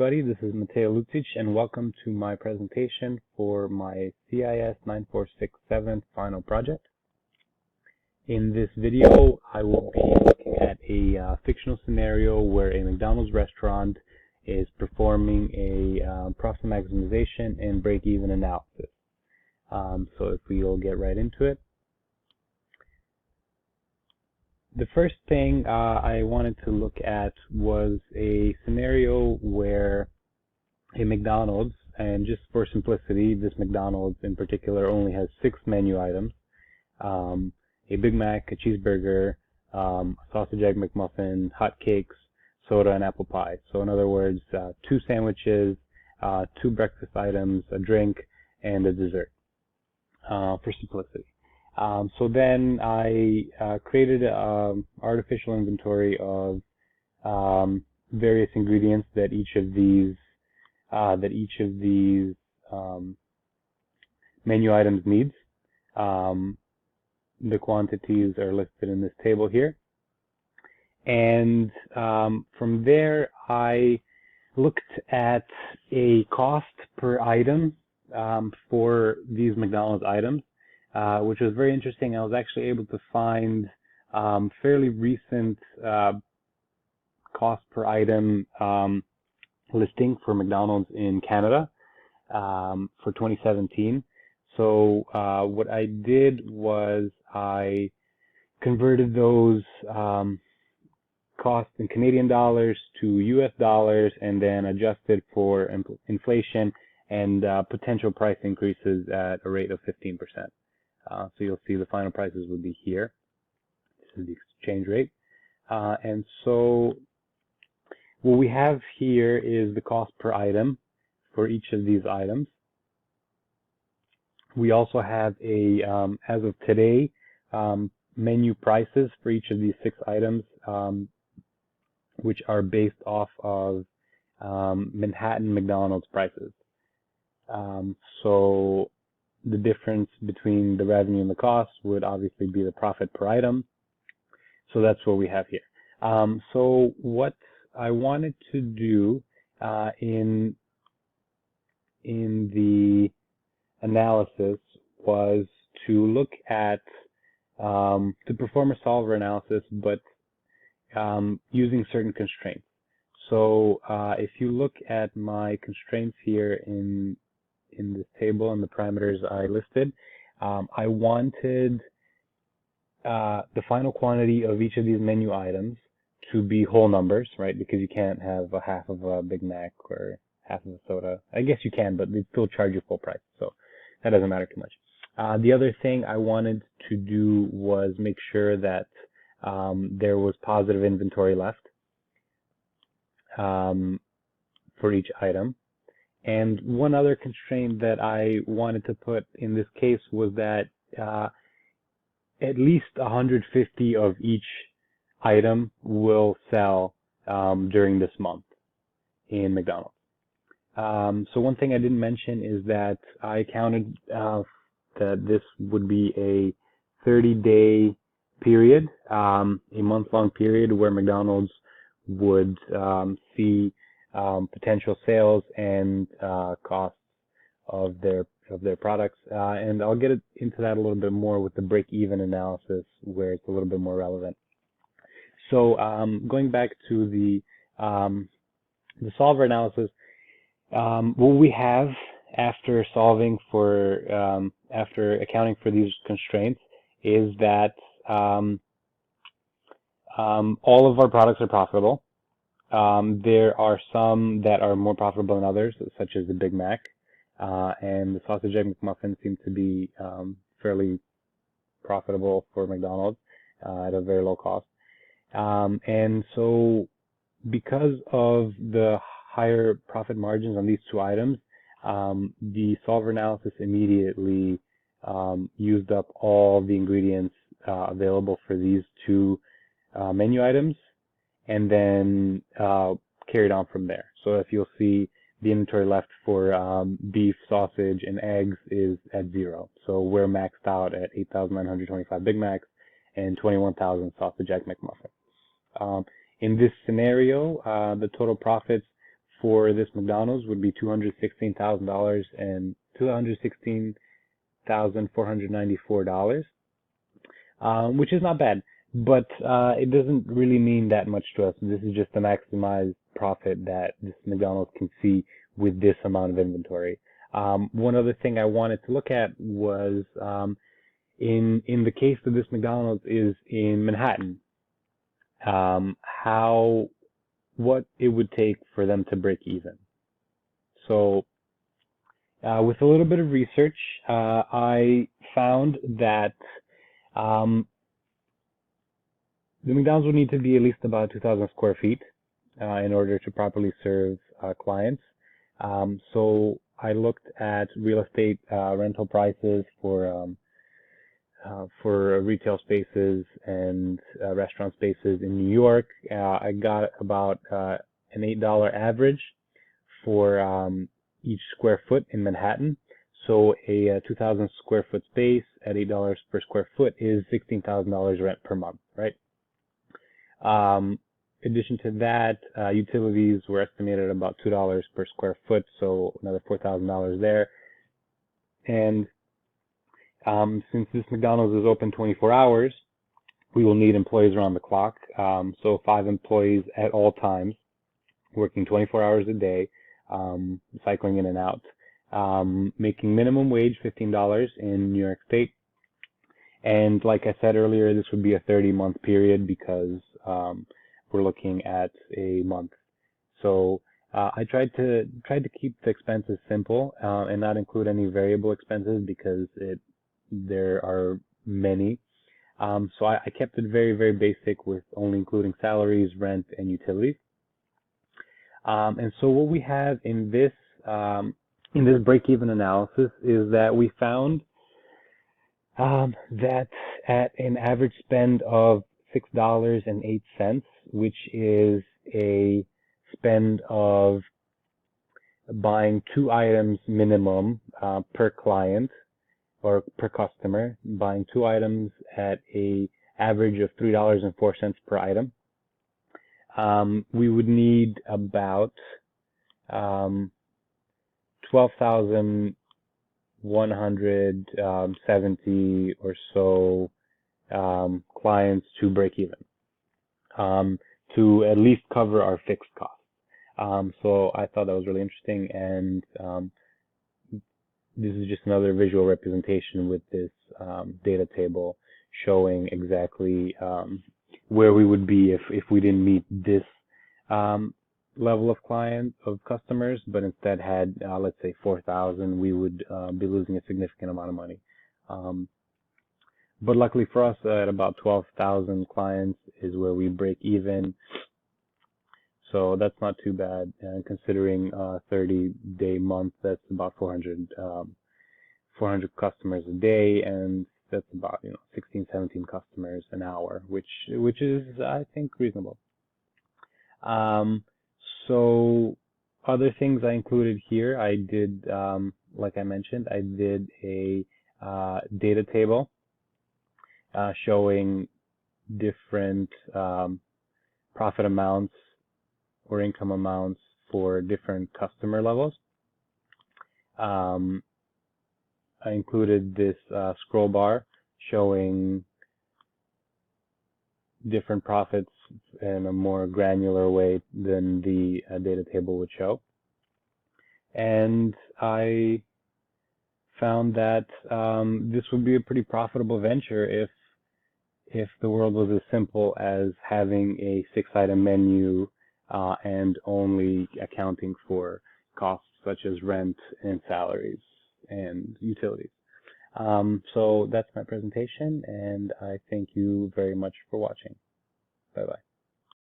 everybody, this is Mateja Lucic, and welcome to my presentation for my CIS 9467 final project. In this video, I will be looking at a fictional scenario where a McDonald's restaurant is performing a profit maximization and break-even analysis. So if we'll get right into it. The first thing I wanted to look at was a scenario where a McDonald's, and just for simplicity, this McDonald's in particular only has 6 menu items, a Big Mac, a cheeseburger, a sausage egg McMuffin, hot cakes, soda, and apple pie. So in other words, 2 sandwiches, 2 breakfast items, a drink, and a dessert, for simplicity. So then I created an artificial inventory of various ingredients that each of these menu items needs. The quantities are listed in this table here, and from there I looked at a cost per item for these McDonald's items. Which was very interesting. I was actually able to find fairly recent cost per item listing for McDonald's in Canada for 2017. So what I did was I converted those costs in Canadian dollars to US dollars and then adjusted for inflation and potential price increases at a rate of 15%. So you'll see the final prices would be here. This is the exchange rate. And so what we have here is the cost per item for each of these items. We also have a, as of today, menu prices for each of these 6 items, which are based off of Manhattan McDonald's prices. So the difference between the revenue and the cost would obviously be the profit per item. So that's what we have here. So what I wanted to do in the analysis was to look at, to perform a solver analysis, but using certain constraints. So if you look at my constraints here in this table and the parameters I listed, I wanted the final quantity of each of these menu items to be whole numbers, right? Because you can't have a half of a Big Mac or half of a soda. I guess you can, but they still charge you full price, so that doesn't matter too much. The other thing I wanted to do was make sure that there was positive inventory left for each item. And one other constraint that I wanted to put in this case was that at least 150 of each item will sell during this month in McDonald's. So one thing I didn't mention is that I counted that this would be a 30-day period, a month-long period where McDonald's would see potential sales and costs of their products, and I'll get into that a little bit more with the break-even analysis, where it's a little bit more relevant. So going back to the solver analysis, what we have after solving for after accounting for these constraints is that all of our products are profitable. There are some that are more profitable than others, such as the Big Mac, and the sausage egg McMuffin seem to be fairly profitable for McDonald's at a very low cost. And so because of the higher profit margins on these 2 items, the solver analysis immediately used up all the ingredients available for these 2 menu items, and then carried on from there. So if you'll see, the inventory left for beef, sausage, and eggs is at 0. So we're maxed out at 8,925 Big Macs and 21,000 sausage egg McMuffin. In this scenario, the total profits for this McDonald's would be $216,000 and $216,494, which is not bad, but it doesn't really mean that much to us. This is just the maximized profit that this McDonald's can see with this amount of inventory. One other thing I wanted to look at was in the case that this McDonald's is in Manhattan, what it would take for them to break even. So with a little bit of research, I found that the McDonald's would need to be at least about 2,000 square feet in order to properly serve clients. So I looked at real estate rental prices for retail spaces and restaurant spaces in New York. I got about an $8 average for each square foot in Manhattan. So a 2,000 square foot space at $8 per square foot is $16,000 rent per month, right? In addition to that, utilities were estimated at about $2 per square foot, so another $4,000 there. And since this McDonald's is open 24 hours, we will need employees around the clock. So 5 employees at all times, working 24 hours a day, cycling in and out, making minimum wage $15 in New York State. And like I said earlier, this would be a 30-month period because we're looking at a month. So I tried to keep the expenses simple and not include any variable expenses because there are many. So I kept it very, very basic with only including salaries, rent, and utilities. And so what we have in this break-even analysis is that we found that at an average spend of $6.08, which is a spend of buying 2 items minimum per client or per customer, buying 2 items at a average of $3.04 per item, we would need about 12,170 or so clients to break even, to at least cover our fixed costs. So I thought that was really interesting, and this is just another visual representation with this data table showing exactly where we would be if we didn't meet this level of customers, but instead had let's say 4,000, we would be losing a significant amount of money. But luckily for us, at about 12,000 clients is where we break even. So that's not too bad, and considering a 30-day month, that's about 400 customers a day, and that's about 16, 17 customers an hour, which is, I think, reasonable. So other things I included here, I did, like I mentioned, I did a data table showing different profit amounts or income amounts for different customer levels. I included this scroll bar showing different profits in a more granular way than the data table would show. And I found that this would be a pretty profitable venture if the world was as simple as having a 6-item menu and only accounting for costs such as rent and salaries and utilities. So that's my presentation, and I thank you very much for watching. Bye-bye.